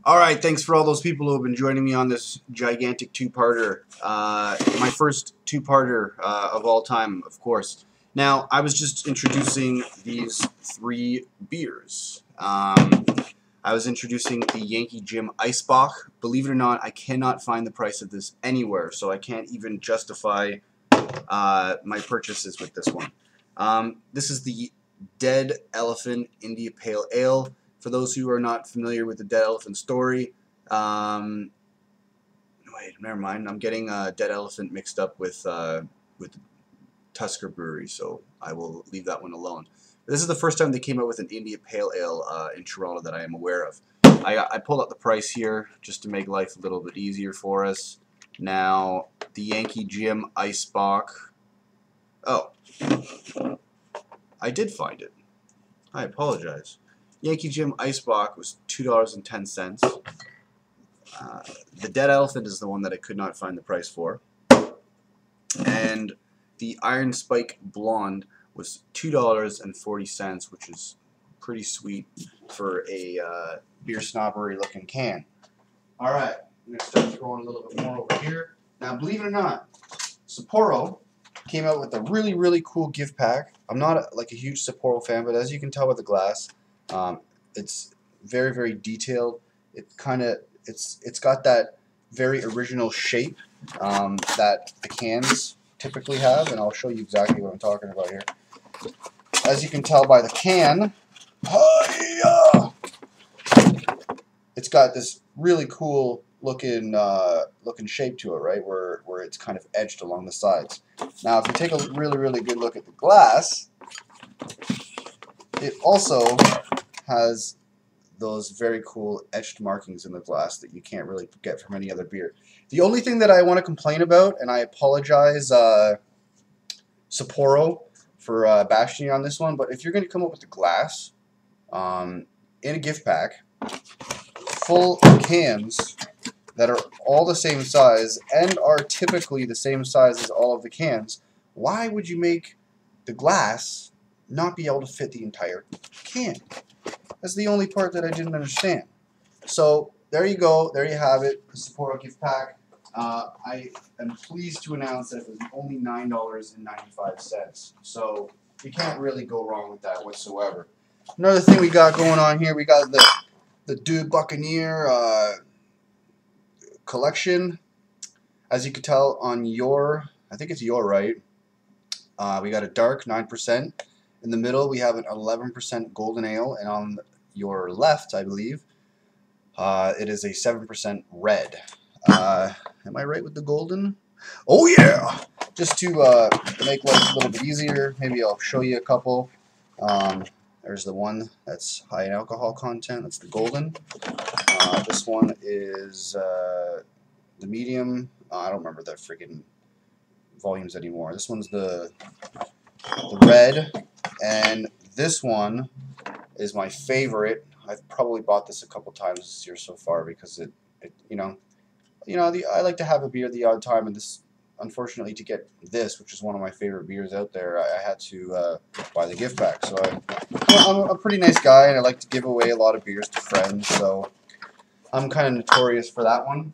Alright, thanks for all those people who have been joining me on this gigantic two-parter. My first two-parter of all time, of course. Now, I was just introducing these three beers. I was introducing the Yankee Jim Eisbach. Believe it or not, I cannot find the price of this anywhere, so I can't even justify my purchases with this one. This is the Dead Elephant India Pale Ale. For those who are not familiar with the Dead Elephant story, wait, never mind. I'm getting Dead Elephant mixed up with Tusker Brewery, so I will leave that one alone. This is the first time they came out with an India Pale Ale in Toronto that I am aware of. I pulled out the price here just to make life a little bit easier for us. Now, the Yankee Jim Eisbach. Oh, I did find it. I apologize. Yankee Jim Eisbach was $2.10. The Dead Elephant is the one that I could not find the price for. And the Iron Spike Blonde was $2.40, which is pretty sweet for a beer snobbery looking can. Alright, I'm going to start throwing a little bit more over here. Now, believe it or not, Sapporo came out with a really, really cool gift pack. I'm not a huge Sapporo fan, but as you can tell by the glass, it's very, very detailed. It's got that very original shape that the cans typically have, and I'll show you exactly what I'm talking about here. As you can tell by the can, it's got this really cool looking shape to it, right? Where it's kind of edged along the sides. Now, if you take a really, really good look at the glass, it also has those very cool etched markings in the glass that you can't really get from any other beer. The only thing that I want to complain about, and I apologize, Sapporo, for bashing you on this one, but if you're going to come up with the glass in a gift pack full of cans that are all the same size and are typically the same size as all of the cans, why would you make the glass not be able to fit the entire can? That's the only part that I didn't understand. So there you go. There you have it. The Sapporo gift pack. I am pleased to announce that it was only $9.95. So you can't really go wrong with that whatsoever. Another thing we got going on here, we got the Dude Buccaneer collection. As you can tell on your, I think it's your right, we got a dark 9%. In the middle, we have an 11% golden ale, and on your left, I believe, it is a 7% red. Am I right with the golden? Oh yeah! Just to make life a little bit easier, maybe I'll show you a couple. There's the one that's high in alcohol content. That's the golden. This one is the medium. I don't remember the freaking volumes anymore. This one's the red, and this one is my favorite. I've probably bought this a couple times this year so far because I like to have a beer the odd time, and this, unfortunately, to get this, which is one of my favorite beers out there, I had to buy the gift pack. So I'm a pretty nice guy, and I like to give away a lot of beers to friends, so I'm kind of notorious for that one.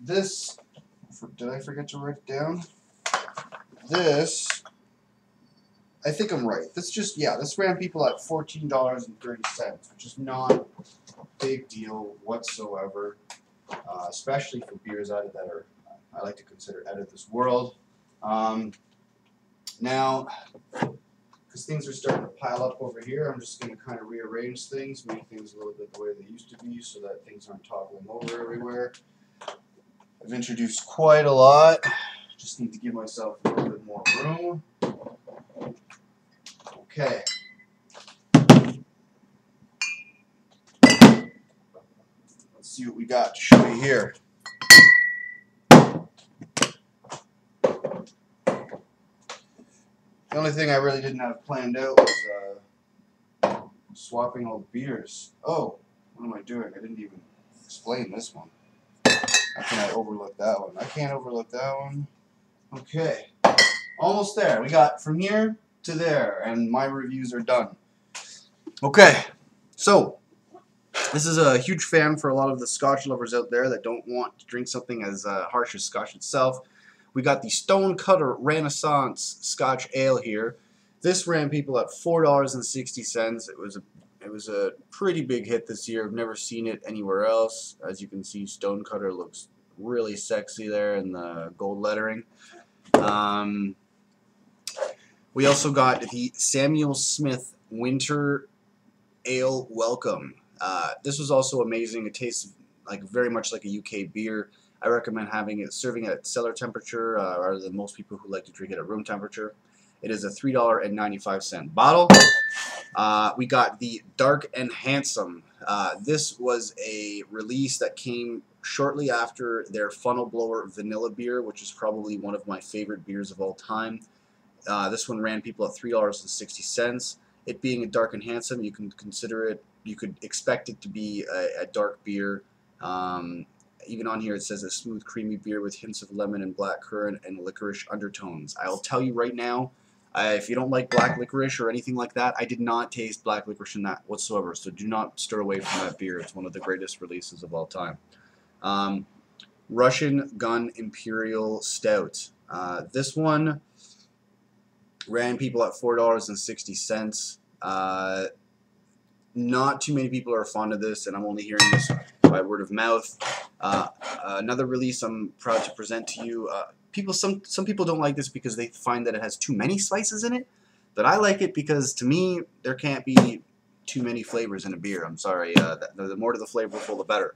Did I forget to write it down? This, I think I'm right. This ran people at $14.30, which is not a big deal whatsoever, especially for beers I like to consider out of this world. Now, because things are starting to pile up over here, I'm just going to kind of rearrange things, make things a little bit the way they used to be so that things aren't toppling over everywhere. I've introduced quite a lot. Just need to give myself a little bit more room. Okay. Let's see what we got to show you here. The only thing I really didn't have planned out was swapping all the beers. Oh, what am I doing? I didn't even explain this one. How can I overlook that one? I can't overlook that one. Okay. Almost there. We got from here to there, and my reviews are done. Okay. So, This is a huge fan for a lot of the Scotch lovers out there that don't want to drink something as harsh as Scotch itself. We got the Stonecutter Renaissance Scotch Ale here. This ran people at $4.60. It was a pretty big hit this year. I've never seen it anywhere else. As you can see, Stonecutter looks really sexy there in the gold lettering. We also got the Samuel Smith Winter Ale Welcome. This was also amazing. It tastes like very much like a UK beer. I recommend serving it at cellar temperature rather than most people who like to drink it at room temperature. It is a $3.95 bottle. We got the Dark and Handsome. This was a release that came shortly after their Funnel Blower Vanilla Beer, which is probably one of my favorite beers of all time. This one ran people at $3.60. It being a Dark and Handsome, you can expect it to be a dark beer. Even on here it says a smooth, creamy beer with hints of lemon and black currant and licorice undertones. I'll tell you right now, if you don't like black licorice or anything like that, I did not taste black licorice in that whatsoever, so do not stir away from that beer. It's one of the greatest releases of all time. Russian Gun Imperial Stout. This one ran people at $4.60. Not too many people are fond of this, and I'm only hearing this by word of mouth. Another release I'm proud to present to you. Some people don't like this because they find that it has too many spices in it, but I like it because to me there can't be too many flavors in a beer. I'm sorry. The more to the flavorful, the better.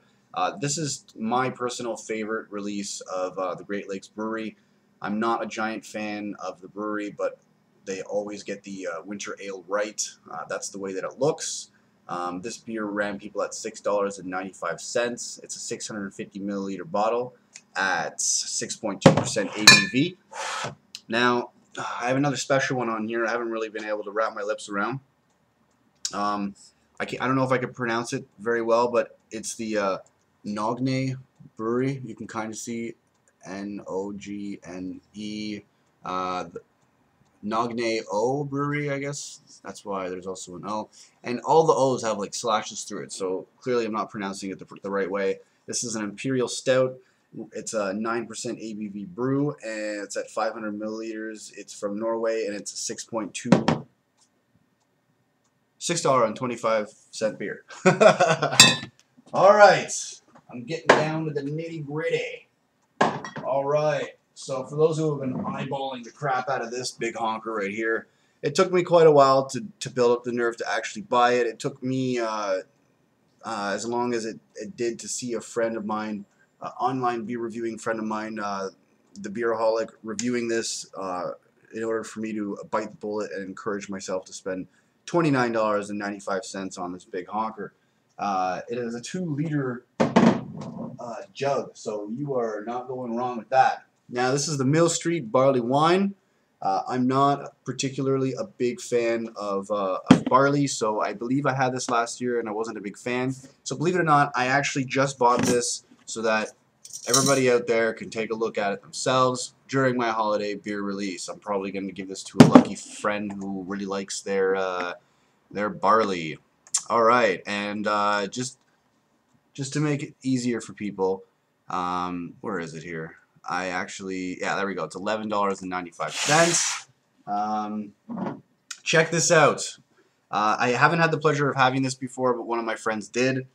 This is my personal favorite release of the Great Lakes Brewery. I'm not a giant fan of the brewery, but they always get the winter ale right. That's the way that it looks. This beer ran people at $6.95. It's a 650 milliliter bottle at 6.2% ABV. Now, I have another special one on here I haven't really been able to wrap my lips around. I don't know if I could pronounce it very well, but it's the Nogne Brewery. You can kind of see N-O-G-N-E. Nogne O Brewery, I guess. That's why there's also an O. And all the O's have like slashes through it, so clearly I'm not pronouncing it the right way. This is an Imperial Stout. It's a 9% ABV brew, and it's at 500 milliliters. It's from Norway, and it's a $6.25 beer. All right, I'm getting down to the nitty gritty. All right. So for those who have been eyeballing the crap out of this big honker right here, it took me quite a while to build up the nerve to actually buy it. It took me as long as it did to see a friend of mine, online beer reviewing friend of mine, the Beeraholic, reviewing this in order for me to bite the bullet and encourage myself to spend $29.95 on this big honker. It is a 2-liter jug, so you are not going wrong with that. Now, this is the Mill Street Barley Wine. I'm not particularly a big fan of barley, so I believe I had this last year and I wasn't a big fan. So believe it or not, I actually just bought this so that everybody out there can take a look at it themselves during my holiday beer release. I'm probably going to give this to a lucky friend who really likes their barley. All right, and just to make it easier for people, where is it here? Yeah, there we go. It's $11.95. Check this out. I haven't had the pleasure of having this before, but one of my friends did.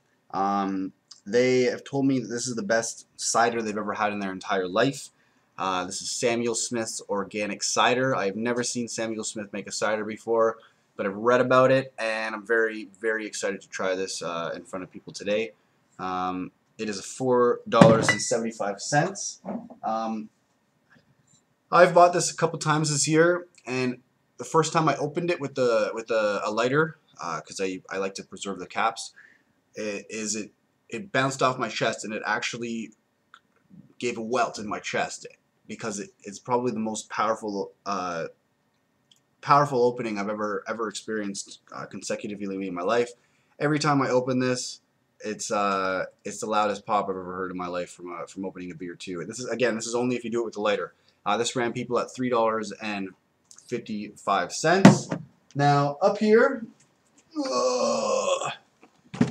They have told me that this is the best cider they've ever had in their entire life. This is Samuel Smith's Organic Cider. I've never seen Samuel Smith make a cider before, but I've read about it, and I'm very, very excited to try this in front of people today. It is $4.75. I've bought this a couple times this year, and the first time I opened it with a lighter, because I like to preserve the caps, it bounced off my chest, and it actually gave a welt in my chest because it's probably the most powerful opening I've ever experienced consecutively in my life. Every time I open this, it's the loudest pop I've ever heard in my life from opening a beer too. This is only if you do it with the lighter. This ran people at $3.55. Now up here,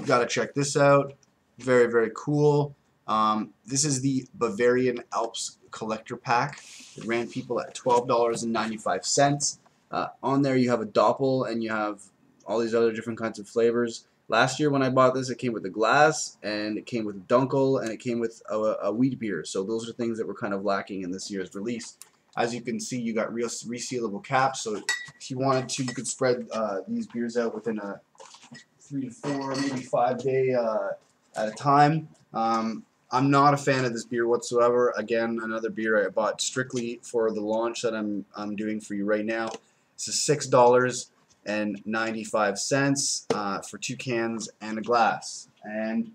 gotta check this out. Very, very cool. This is the Bavarian Alps Collector Pack. It ran people at $12.95. On there you have a Doppel and you have all these other different kinds of flavors. Last year when I bought this, it came with a glass, and it came with a Dunkel, and it came with a wheat beer. So those are things that were kind of lacking in this year's release. As you can see, you got real resealable caps, so if you wanted to, you could spread these beers out within a 3 to 4, maybe 5 day at a time. I'm not a fan of this beer whatsoever. Again, another beer I bought strictly for the launch that I'm doing for you right now. This is $6.95 for 2 cans and a glass. And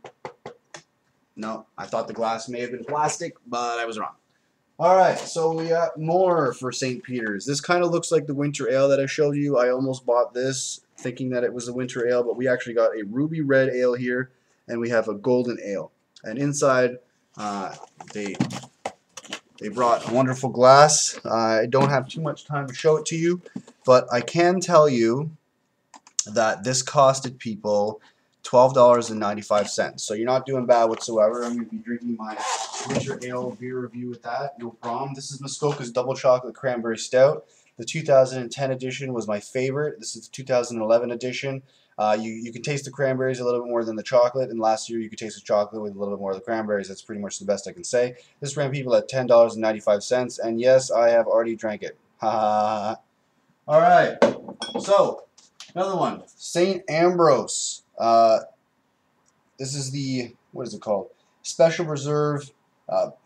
no, I thought the glass may have been plastic, but I was wrong. Alright, so we got more for St. Peter's. This kind of looks like the winter ale that I showed you. I almost bought this thinking that it was a winter ale, but we actually got a ruby red ale here, and we have a golden ale. And inside, they brought a wonderful glass. I don't have too much time to show it to you, but I can tell you that this costed people $12.95. So you're not doing bad whatsoever. I'm going to be drinking my winter ale beer review with that, no problem. This is Muskoka's Double Chocolate Cranberry Stout. The 2010 edition was my favorite. This is the 2011 edition. You can taste the cranberries a little bit more than the chocolate, and last year you could taste the chocolate with a little bit more of the cranberries. That's pretty much the best I can say. This ran people at $10.95, and yes, I have already drank it. Ha ha ha. Alright, so another one, St. Ambrose. This is the, what is it called? Special Reserve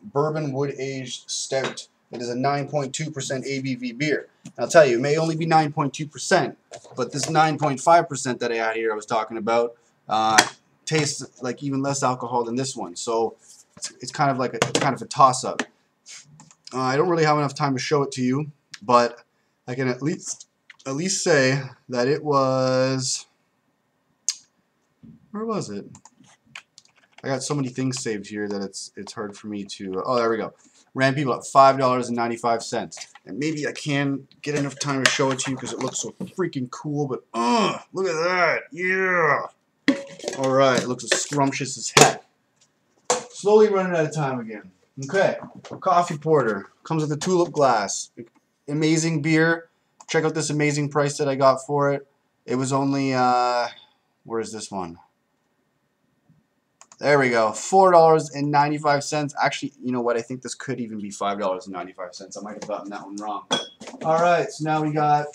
Bourbon Wood Aged Stout. It is a 9.2% ABV beer. And I'll tell you, it may only be 9.2%, but this 9.5% that I had here I was talking about tastes like even less alcohol than this one. So it's kind of like a toss-up. I don't really have enough time to show it to you, but I can at least say that it was, where was it? I got so many things saved here that it's hard for me to. Oh, there we go. Ran people at $5.95, and maybe I can get enough time to show it to you because it looks so freaking cool. But look at that, yeah! All right, it looks as scrumptious as heck. Slowly running out of time again. Okay, coffee porter comes with a tulip glass. Amazing beer. Check out this amazing price that I got for it. It was only where is this one? There we go, $4.95. Actually, you know what? I think this could even be $5.95. I might have gotten that one wrong. All right, so now we got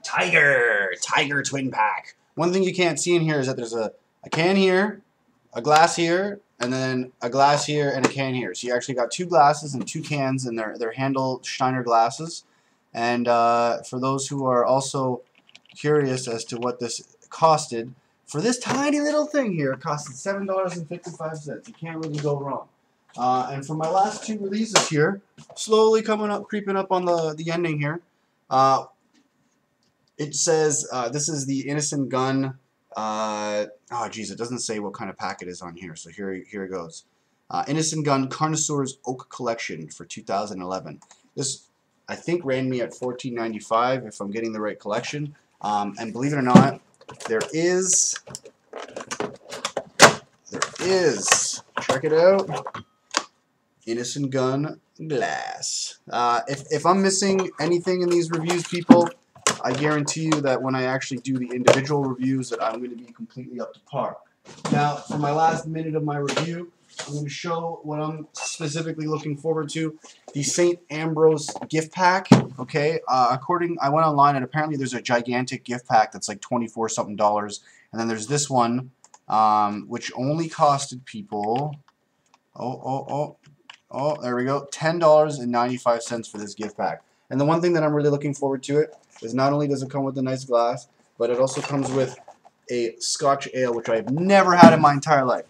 Tiger Twin Pack. One thing you can't see in here is that there's a can here, a glass here, and then a glass here and a can here. So you actually got 2 glasses and 2 cans, and they're Handel Steiner glasses. And for those who are also curious as to what this costed, for this tiny little thing here, it costed $7.55. You can't really go wrong. And for my last 2 releases here, slowly creeping up on the ending here, it says this is the Innocent Gun. Oh, geez, it doesn't say what kind of pack it is on here, so here it goes. Innocent Gun Connoisseur's Oak Collection for 2011. This, I think, ran me at $14.95 if I'm getting the right collection. And believe it or not, there is, check it out, Innocent Gun glass. If I'm missing anything in these reviews, people, I guarantee you that when I actually do the individual reviews that I'm going to be completely up to par. Now, for my last minute of my review, I'm going to show what I'm specifically looking forward to. The St. Ambrose gift pack. Okay, I went online and apparently there's a gigantic gift pack that's like $24-something, and then there's this one, which only costed people. There we go, $10.95 for this gift pack. And the one thing that I'm really looking forward to it is not only does it come with a nice glass, but it also comes with a Scotch ale, which I have never had in my entire life.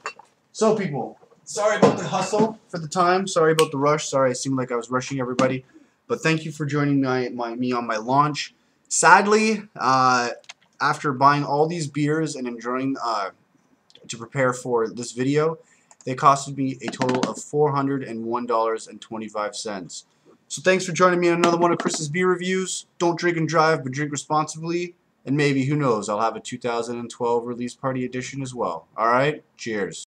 So, people, sorry about the hustle for the time. Sorry about the rush. Sorry, it seemed like I was rushing everybody. But thank you for joining me on my launch. Sadly, after buying all these beers and enjoying to prepare for this video, they costed me a total of $401.25. So thanks for joining me on another one of Chris's beer reviews. Don't drink and drive, but drink responsibly. and maybe, who knows, I'll have a 2012 release party edition as well. Alright? Cheers.